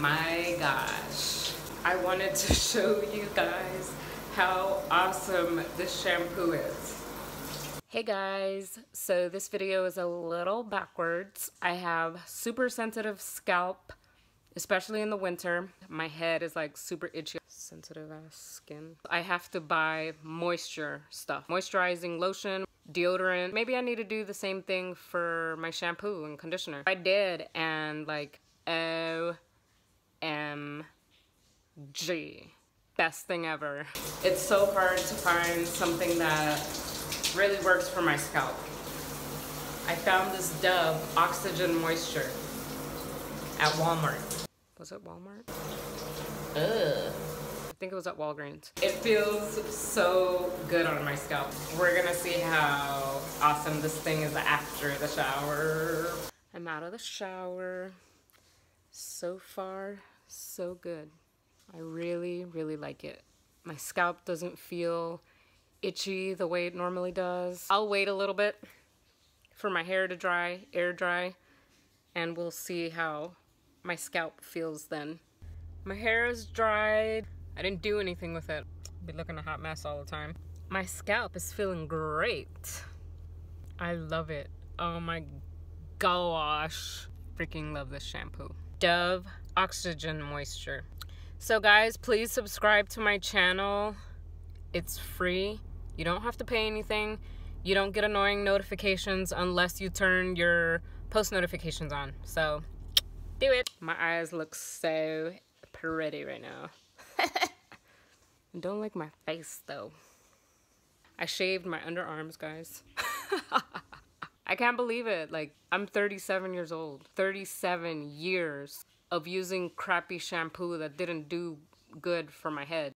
My gosh, I wanted to show you guys how awesome this shampoo is. Hey guys, so this video is a little backwards. I have super sensitive scalp, especially in the winter. My head is like super itchy. Sensitive ass skin. I have to buy moisture stuff. Moisturizing lotion, deodorant. Maybe I need to do the same thing for my shampoo and conditioner. I did, and like, OMG. Best thing ever. It's so hard to find something that really works for my scalp. I found this Dove Oxygen Moisture at Walmart. Was it Walmart? Ugh. I think it was at Walgreens. It feels so good on my scalp. We're gonna see how awesome this thing is after the shower. I'm out of the shower. So far, so good. I really, really like it. My scalp doesn't feel itchy the way it normally does. I'll wait a little bit for my hair to dry, air dry, and we'll see how my scalp feels then. My hair is dried. I didn't do anything with it. Be looking a hot mess all the time. My scalp is feeling great. I love it. Oh my gosh. Freaking love this shampoo. Dove Oxygen Moisture. So guys, please subscribe to my channel. It's free. You don't have to pay anything. You don't get annoying notifications unless you turn your post notifications on. So do it. My eyes look so pretty right now. I don't like my face though. I shaved my underarms, guys. I can't believe it. Like, I'm 37 years old. 37 years of using crappy shampoo that didn't do good for my head.